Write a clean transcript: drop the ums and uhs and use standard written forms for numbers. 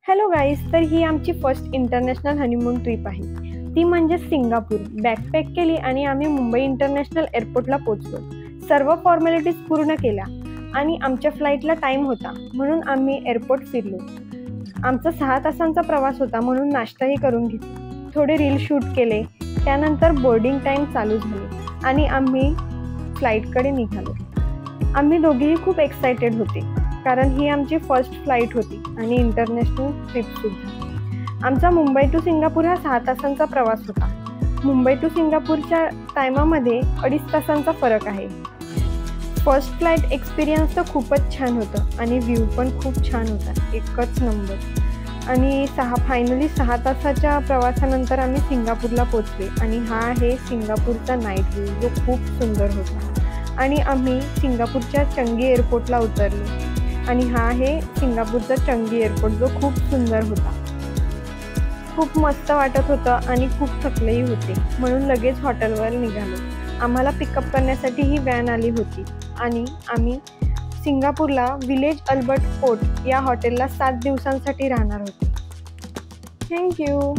Hello guys, तर ही आमची first international honeymoon trip आहे. ती म्हणजे सिंगापूर. बॅकपॅक केली आणि आम्ही मुंबई इंटरनॅशनल एअरपोर्टला पोहोचलो. सर्व फॉर्मॅलिटीज पूर्ण केल्या आणि आमच्या फ्लाईटला टाईम होता म्हणून आम्ही एअरपोर्ट फिरलो. आमचा 6 तासांचा प्रवास होता म्हणून नाश्ताही करून घेतला. थोडे रील शूट केले. त्यानंतर बोर्डिंग टाईम चालू झाले आणि आम्ही फ्लाईटकडे निघालो. आम्ही दोघेही खूप एक्सायटेड होते कारण ही आमची फर्स्ट फ्लाईट होती आणि इंटरनॅशनल ट्रिपसुद्धा. आमचा मुंबई टू सिंगापूर हा 6 तासांचा प्रवास होता. मुंबई टू सिंगापूरच्या टायमामध्ये 2.5 तासांचा फरक आहे. फर्स्ट फ्लाईट एक्सपिरियन्स तर खूपच छान होतं आणि व्ह्यू पण खूप छान होता, एकच नंबर. आणि फायनली 6 तासाच्या प्रवासानंतर आम्ही सिंगापूरला पोचले आणि हा आहे सिंगापूरचा नाईट व्ह्यू जो खूप सुंदर होता. आणि आम्ही सिंगापूरच्या चंगी एअरपोर्टला उतरलो आणि हा आहे सिंगापूरचा चंगी एअरपोर्ट जो खूप सुंदर होता. खूप मस्त वाटत होतं आणि खूप थकलेही होते म्हणून लगेच हॉटेलवर निघालो. आम्हाला पिकअप करण्यासाठी ही व्हॅन आली होती आणि आम्ही सिंगापूरला विलेज अल्बर्ट कोर्ट या हॉटेलला 7 दिवसांसाठी राहणार होतो. थँक्यू.